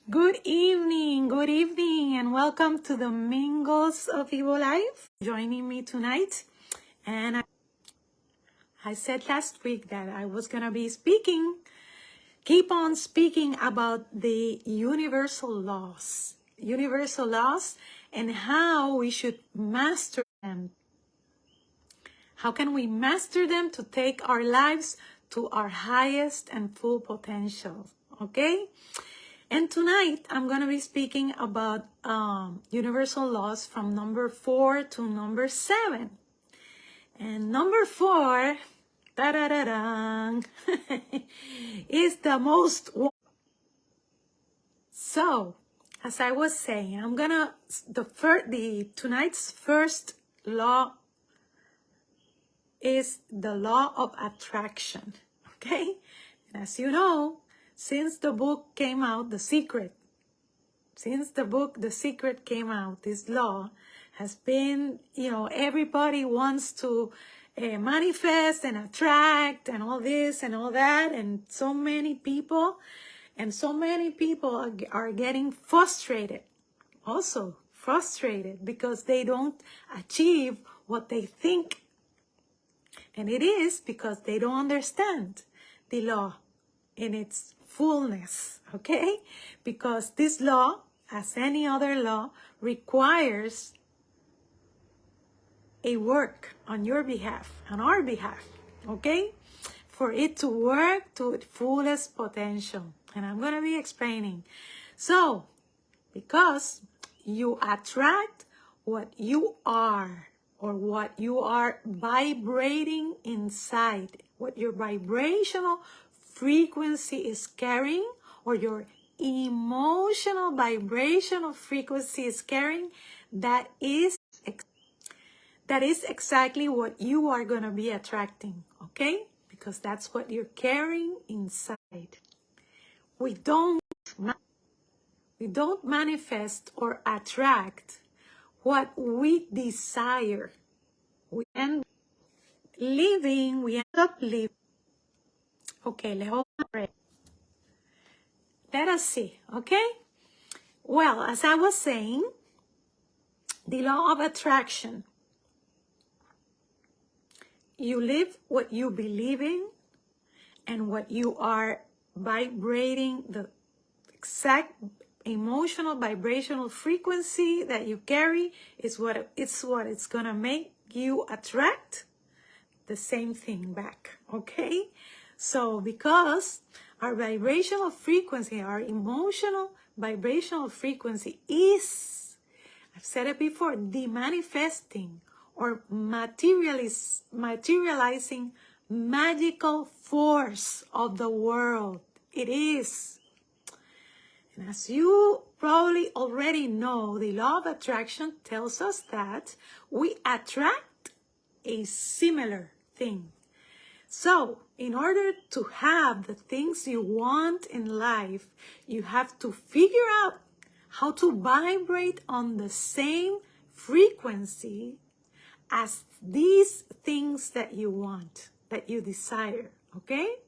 Good evening, and welcome to the Mingles of Evo Life. Joining me tonight, and I said last week that I was gonna be keep on speaking about the universal laws, and how we should master them. How can we master them to take our lives to our highest and full potential? Okay. And tonight, I'm going to be speaking about universal laws from number 4 to number 7. And number 4, da-da-da-dang, is the most... So, as I was saying, I'm going to... Tonight's first law is the law of attraction, okay? And as you know, since the book came out, The Secret came out, this law has been, everybody wants to manifest and attract and all this and all that. And so many people are getting frustrated because they don't achieve what they think. And it is because they don't understand the law in its fullness, okay? Because this law, as any other law, requires a work on your behalf, on our behalf, okay? For it to work to its fullest potential. And I'm going to be explaining. So, because you attract what you are, or what you are vibrating inside, what your vibrational frequency is carrying, or your emotional vibrational frequency is carrying, that is exactly what you are going to be attracting, okay? Because that's what you're carrying inside. We don't manifest or attract what we desire. We end up living. Okay, let us see, okay? Well, as I was saying, the law of attraction. You live what you believe in, and what you are vibrating, the exact emotional vibrational frequency that you carry is what it's gonna make you attract the same thing back, okay? So because our vibrational frequency, our emotional vibrational frequency is, I've said it before, the manifesting or materializing magical force of the world. It is. And as you probably already know, the law of attraction tells us that we attract a similar thing. So, in order to have the things you want in life, you have to figure out how to vibrate on the same frequency as these things that you want, that you desire, okay?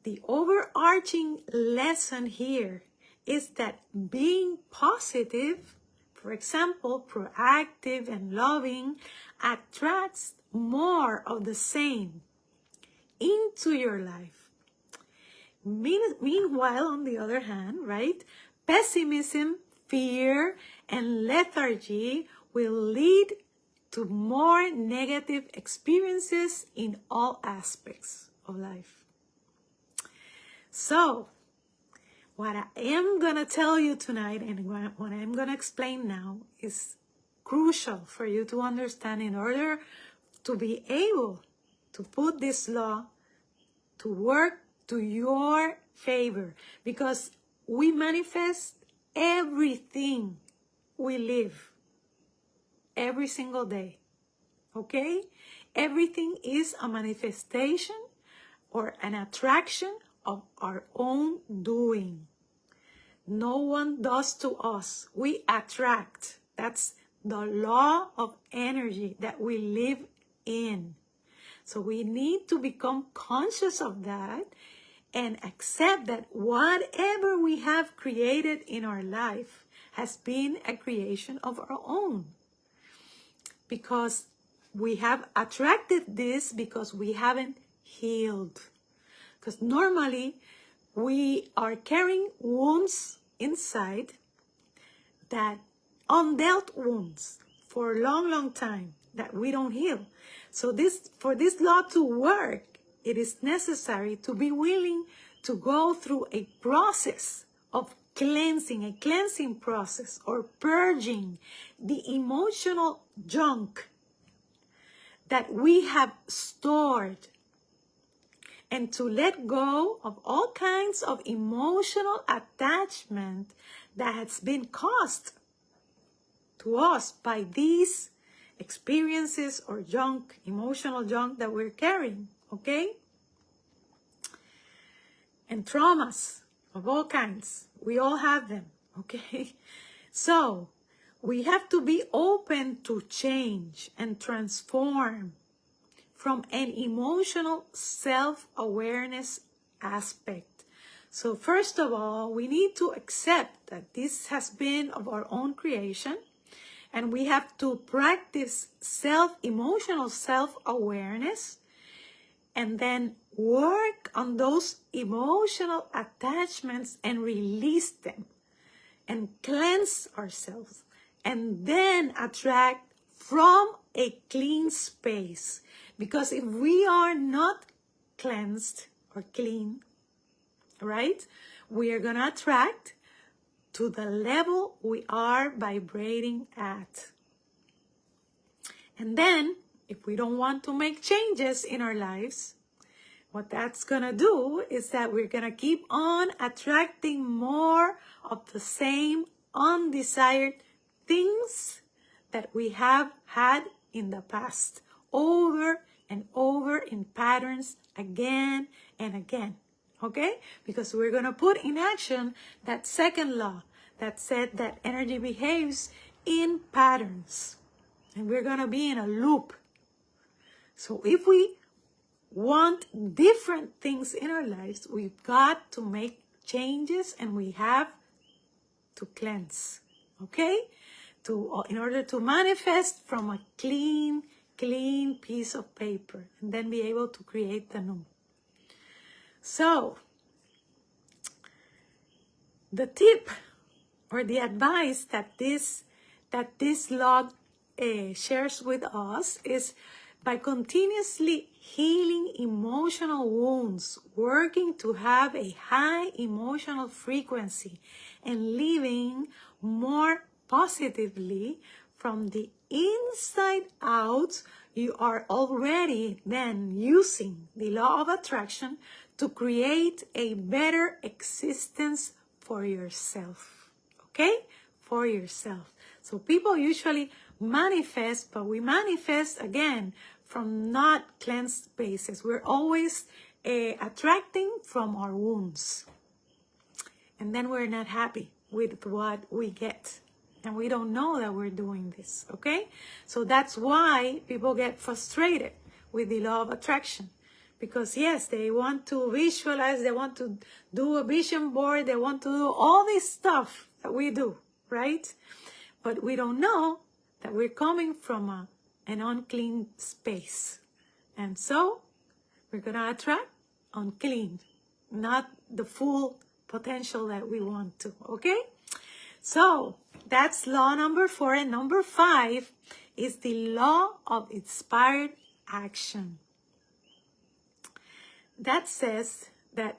The overarching lesson here is that being positive, for example, proactive and loving, attracts more of the same into your life. Meanwhile, on the other hand, right, pessimism, fear, and lethargy will lead to more negative experiences in all aspects of life. So, what I am going to tell you tonight and what I'm going to explain now is crucial for you to understand in order to be able to put this law to work to your favor, because we manifest everything we live every single day, okay? Everything is a manifestation or an attraction of our own doing. No one does to us. We attract. That's the law of energy that we live in. So we need to become conscious of that and accept that whatever we have created in our life has been a creation of our own. Because we have attracted this because we haven't healed. Because normally we are carrying wounds inside, that undealt wounds for a long, long time that we don't heal. So for this law to work, it is necessary to be willing to go through a process of cleansing, a cleansing process, or purging the emotional junk that we have stored, and to let go of all kinds of emotional attachment that has been caused to us by these experiences or junk, emotional junk that we're carrying, okay? And traumas of all kinds. We all have them, okay? So we have to be open to change and transform from an emotional self-awareness aspect. So first of all, we need to accept that this has been of our own creation, and we have to practice emotional self-awareness, and then work on those emotional attachments and release them and cleanse ourselves, and then attract from a clean space. Because if we are not cleansed or clean, right, we are going to attract to the level we are vibrating at. And then, if we don't want to make changes in our lives, what that's going to do is that we're going to keep on attracting more of the same undesired things that we have had in the past, over and over in patterns again and again, okay? Because we're going to put in action that second law that said that energy behaves in patterns, and we're going to be in a loop. So if we want different things in our lives, we've got to make changes, and we have to cleanse, okay? In order to manifest from a clean piece of paper, and then be able to create the new. So, the tip or the advice that this log shares with us is, by continuously healing emotional wounds, working to have a high emotional frequency, and living more positively from the inside out, you are already then using the law of attraction to create a better existence for yourself, okay? For yourself. So people usually manifest, but we manifest again from not cleansed spaces. We're always attracting from our wounds, and then we're not happy with what we get, and we don't know that we're doing this, okay? So that's why people get frustrated with the law of attraction, because yes, they want to visualize, they want to do a vision board, they want to do all this stuff that we do, right? But we don't know that we're coming from an unclean space. And so we're going to attract unclean, not the full potential that we want to, okay? So that's law number 4. And number 5 is the law of inspired action. That says that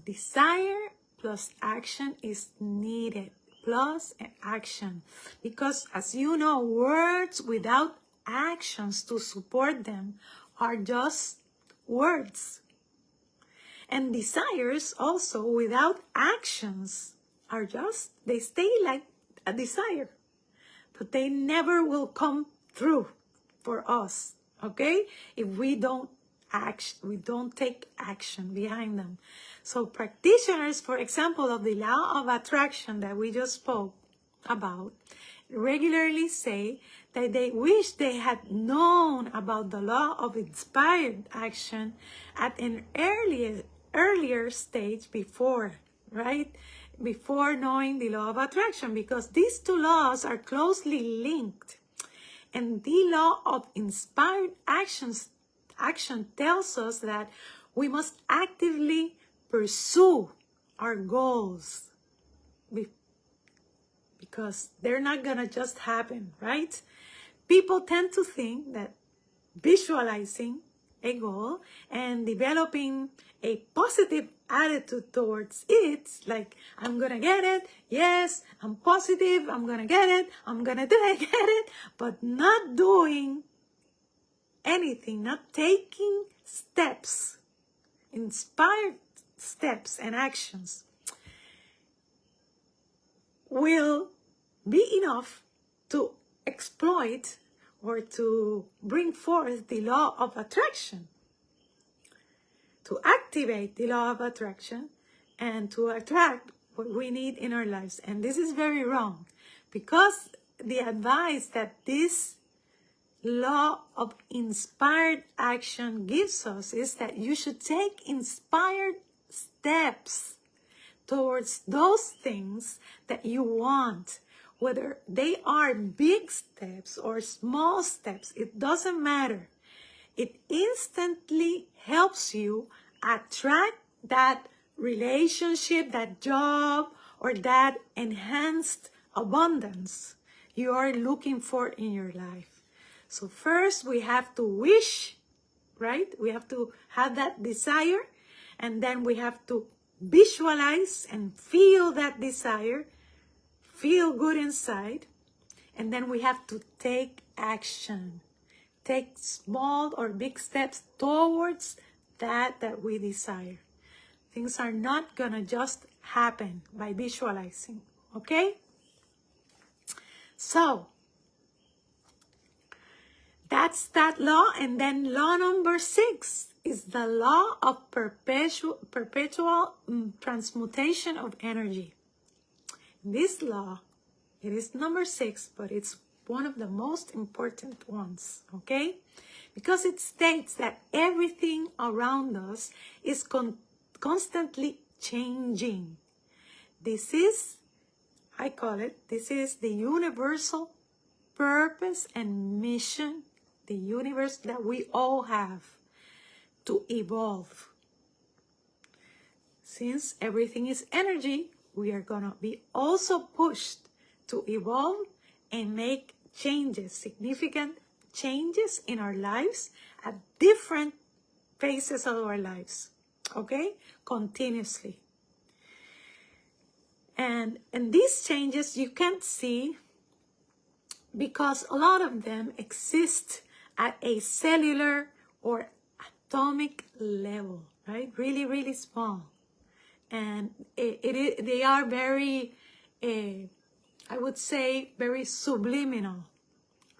desire plus action is needed. Plus action. Because as you know, words without actions to support them are just words. And desires also without actions are just, they stay like a desire, but they never will come through for us, okay? If we don't act, we don't take action behind them. So practitioners, for example, of the law of attraction that we just spoke about, regularly say that they wish they had known about the law of inspired action at an earlier stage before, right? Before knowing the law of attraction, because these two laws are closely linked. And the law of inspired action tells us that we must actively pursue our goals because they're not gonna just happen, right? People tend to think that visualizing a goal and developing a positive attitude towards it, like I'm gonna get it, yes, I'm positive, I'm gonna get it, I'm gonna get it, but not doing anything, not taking steps, inspired steps and actions will be enough to exploit or to bring forth the law of attraction, to activate the law of attraction and to attract what we need in our lives. And this is very wrong, because the advice that this law of inspired action gives us is that you should take inspired steps towards those things that you want. Whether they are big steps or small steps, it doesn't matter. It instantly helps you attract that relationship, that job, or that enhanced abundance you are looking for in your life. So first we have to wish, right? We have to have that desire, and then we have to visualize and feel that desire, feel good inside, and then we have to take action. Take small or big steps towards that we desire. Things are not gonna just happen by visualizing, okay? So, that's that law. And then law number 6 is the law of perpetual transmutation of energy. This law, it is number 6, but it's one of the most important ones, okay? Because it states that everything around us is constantly changing. This is, I call it, this is the universal purpose and mission, the universe that we all have, to evolve. Since everything is energy, we are gonna be also pushed to evolve and make changes, significant changes in our lives at different phases of our lives, okay? Continuously. And these changes you can't see because a lot of them exist at a cellular or atomic level, right? Really, really small. And they are very, I would say, very subliminal,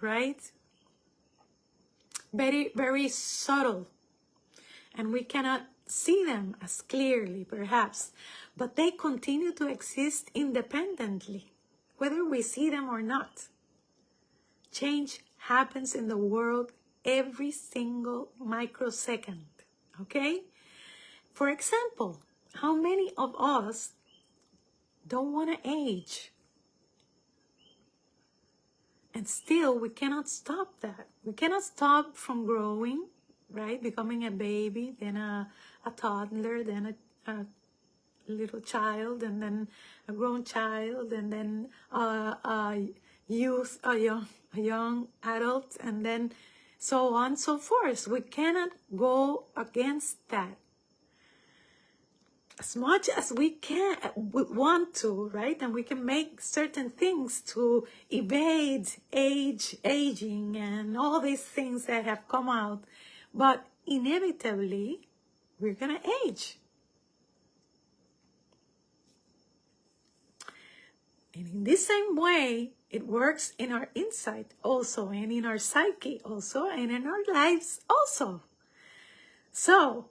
right? Very, very subtle. And we cannot see them as clearly, perhaps. But they continue to exist independently, whether we see them or not. Change happens in the world every single microsecond, okay? For example, how many of us don't want to age? And still, we cannot stop that. We cannot stop from growing, right? Becoming a baby, then a toddler, then a little child, and then a grown child, and then a young adult, and then so on and so forth. We cannot go against that. As much as we want to, right? And we can make certain things to evade aging and all these things that have come out. But inevitably, we're gonna age. And in the same way, it works in our inside also, and in our psyche also, and in our lives also. So,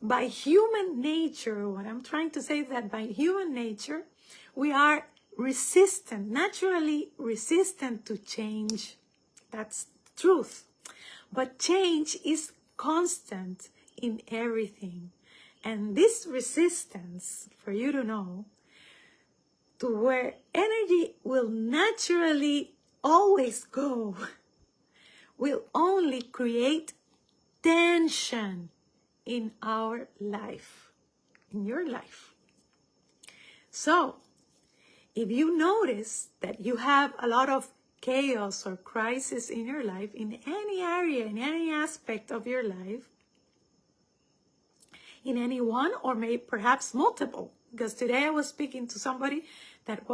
by human nature, what I'm trying to say is that by human nature, we are resistant, naturally resistant to change. That's the truth. But change is constant in everything. And this resistance, for you to know, to where energy will naturally always go, will only create tension in our life, in your life. So, if you notice that you have a lot of chaos or crisis in your life, in any area, in any aspect of your life, in any one or maybe perhaps multiple, because today I was speaking to somebody that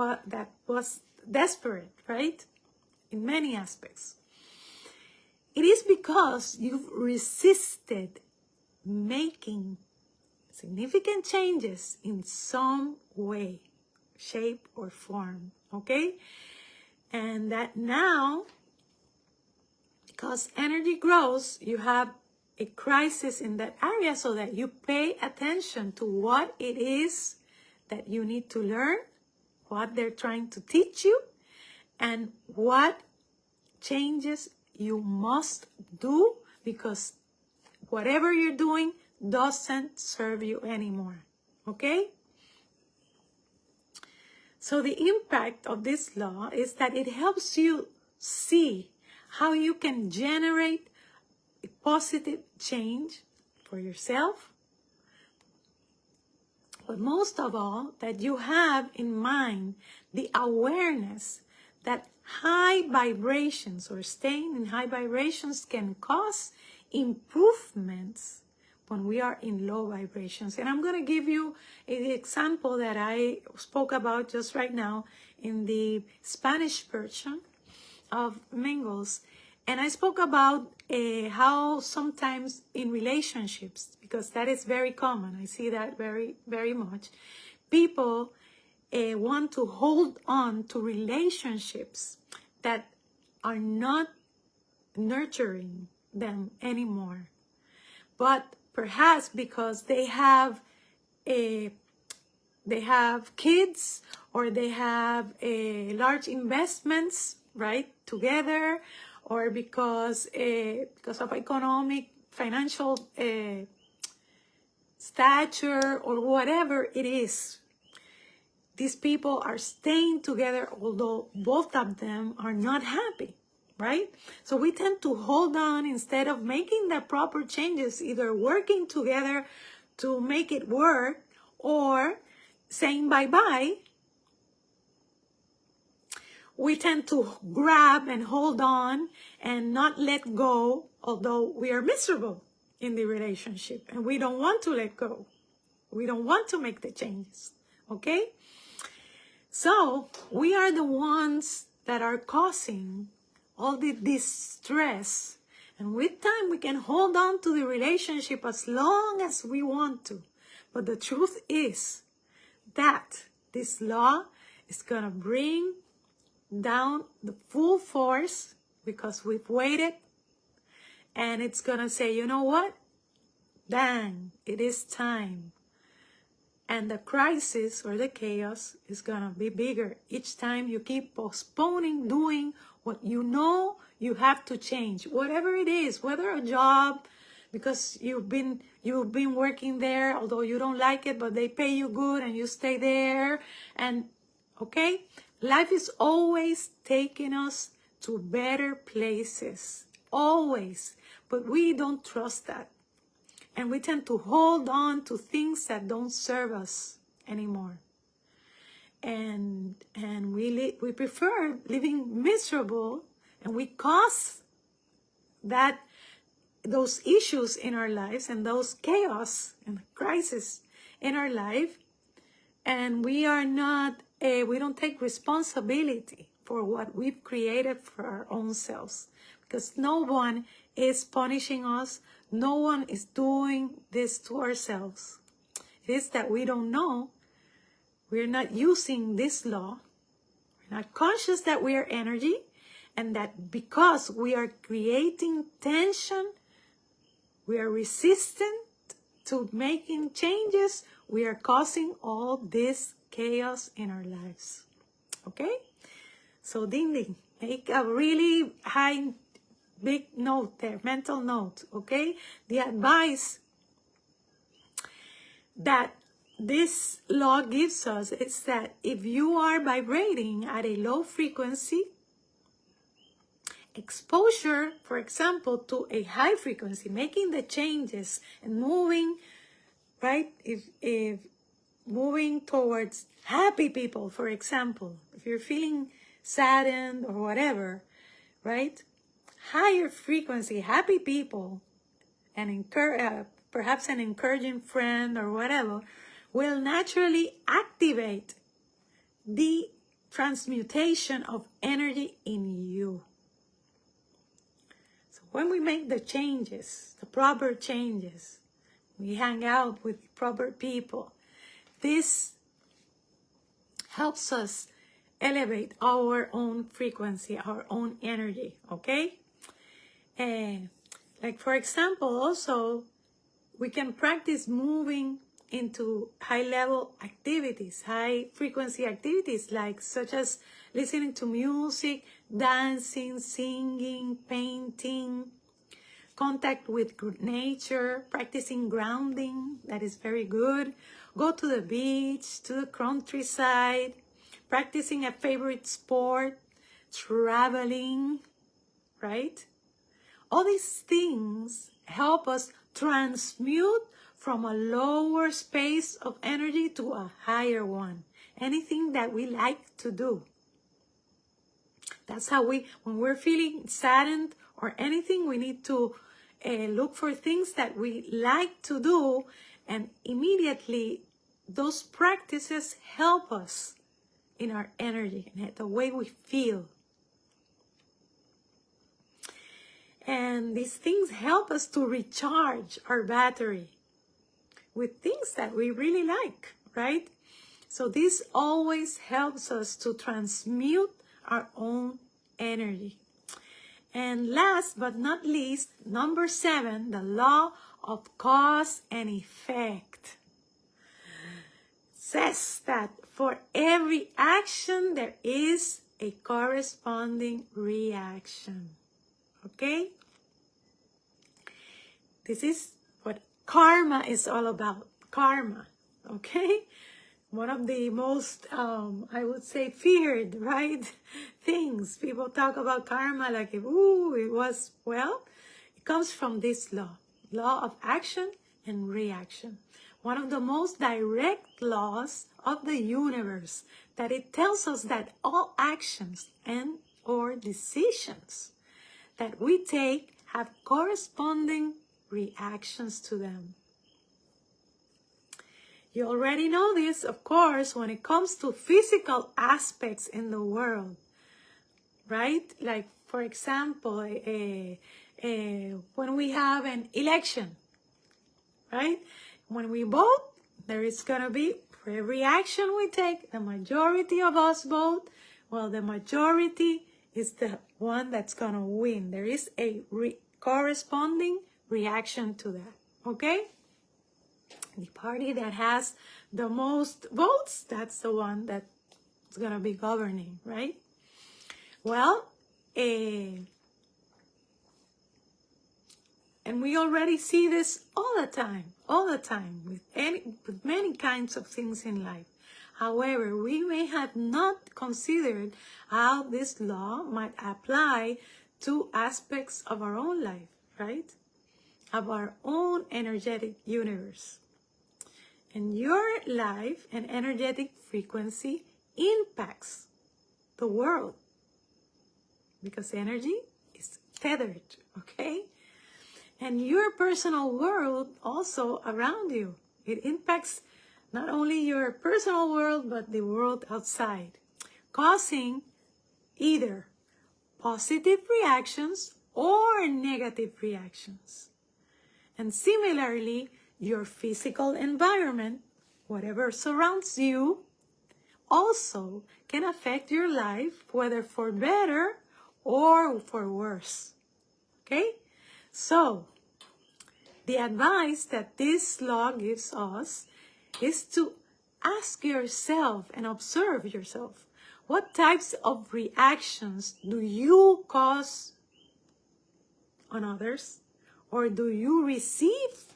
was desperate, right? In many aspects. It is because you've resisted making significant changes in some way, shape, or form, okay? And that now, because energy grows, you have a crisis in that area, so that you pay attention to what it is that you need to learn, what they're trying to teach you, and what changes you must do, because whatever you're doing doesn't serve you anymore, okay? So the impact of this law is that it helps you see how you can generate a positive change for yourself, but most of all, that you have in mind the awareness that high vibrations or staying in high vibrations can cause improvements when we are in low vibrations. And I'm going to give you an example that I spoke about just right now in the Spanish version of Mingles. And I spoke about how sometimes in relationships, because that is very common, I see that very, very much, people want to hold on to relationships that are not nurturing them anymore. But perhaps because they have kids, or they have large investments, right, together, or because of economic, financial stature, or whatever it is. These people are staying together, although both of them are not happy, right? So we tend to hold on instead of making the proper changes, either working together to make it work or saying bye-bye. We tend to grab and hold on and not let go, although we are miserable in the relationship and we don't want to let go. We don't want to make the changes, okay? So we are the ones that are causing all this stress. And with time, we can hold on to the relationship as long as we want to. But the truth is that this law is going to bring down the full force, because we've waited, and it's gonna say, you know what, bang, it is time. And the crisis or the chaos is gonna be bigger each time you keep postponing doing what you know you have to change, whatever it is, whether a job, because you've been working there, although you don't like it, but they pay you good and you stay there. And okay, life is always taking us to better places, always. But we don't trust that. And we tend to hold on to things that don't serve us anymore. And we prefer living miserable, and we cause those issues in our lives and those chaos and crisis in our life. And we don't take responsibility for what we've created for our own selves, because no one is punishing us. No one is doing this to ourselves. It is that we don't know. We're not using this law. We're not conscious that we are energy, and that because we are creating tension, we are resistant to making changes, we are causing all this chaos in our lives. Okay? So ding ding, make a really big note there, mental note, okay? The advice that this law gives us is that if you are vibrating at a low frequency, exposure, for example, to a high frequency, making the changes and moving, right? If moving towards happy people, for example, if you're feeling saddened or whatever, right? Higher frequency, happy people, and perhaps an encouraging friend or whatever, will naturally activate the transmutation of energy in you. So when we make the changes, the proper changes, we hang out with proper people, this helps us elevate our own frequency, our own energy, okay? Like for example, also, we can practice moving into high-level activities, high-frequency activities, like such as listening to music, dancing, singing, painting, contact with nature, practicing grounding, that is very good. Go to the beach, to the countryside, practicing a favorite sport, traveling, right? All these things help us transmute from a lower space of energy to a higher one. Anything that we like to do. That's how when we're feeling saddened or anything, we need to look for things that we like to do, and immediately those practices help us in our energy and the way we feel. And these things help us to recharge our battery with things that we really like, right? So this always helps us to transmute our own energy. And last but not least, number 7, the law of cause and effect says that for every action there is a corresponding reaction. Okay? This is what karma is all about. Karma. Okay? One of the most, I would say, feared, right? Things. People talk about karma like, ooh, it was, well, it comes from this law. Law of action and reaction. One of the most direct laws of the universe, that it tells us that all actions and or decisions that we take have corresponding reactions to them. You already know this, of course, when it comes to physical aspects in the world, right? Like, for example, when we have an election, right? When we vote, there is going to be, for every action we take, the majority of us vote. Well, the majority is the one that's going to win. There is a corresponding reaction to that, okay? The party that has the most votes, that's the one that's going to be governing, right? Well, and we already see this all the time, with many kinds of things in life. However, we may have not considered how this law might apply to aspects of our own life, right? Of our own energetic universe. And your life and energetic frequency impacts the world, because energy is tethered, okay? And your personal world also around you. It impacts not only your personal world, but the world outside, causing either positive reactions or negative reactions. And similarly, your physical environment, whatever surrounds you, also can affect your life, whether for better or for worse. Okay? So, the advice that this law gives us is to ask yourself and observe yourself. What types of reactions do you cause on others? Or do you receive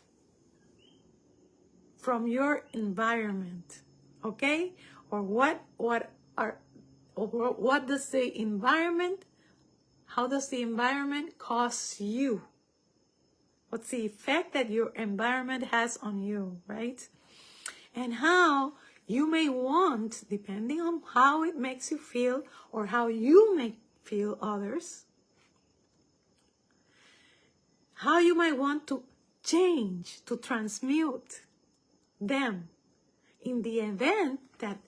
from your environment, okay? Or what does the environment, how does the environment cause you? What's the effect that your environment has on you, right? And how you may want, depending on how it makes you feel or how you make feel others, how you might want to change, to transmute them in the event that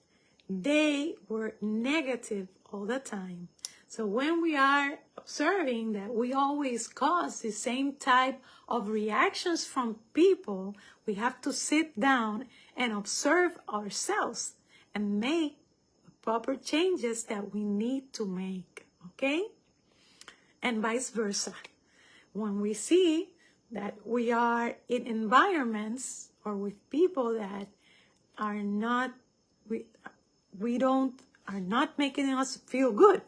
they were negative all the time. So when we are observing that we always cause the same type of reactions from people, we have to sit down and observe ourselves and make the proper changes that we need to make, okay? And vice versa. When we see that we are in environments or with people that are not, are not making us feel good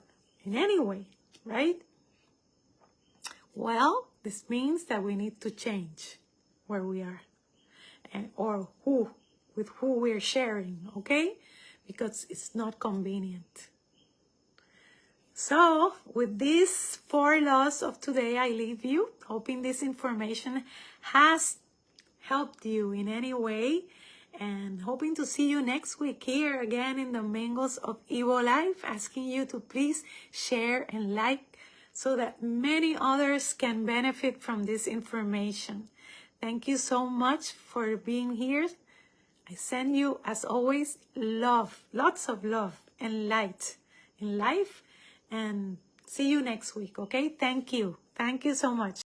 in any way, right? Well, this means that we need to change where we are or with who we're sharing, okay? Because it's not convenient. So, with these 4 laws of today, I leave you, hoping this information has helped you in any way, and hoping to see you next week here again in the Mingles of Evo Life, asking you to please share and like so that many others can benefit from this information. Thank you so much for being here. I send you, as always, love, lots of love and light in life. And see you next week, okay? Thank you. Thank you so much.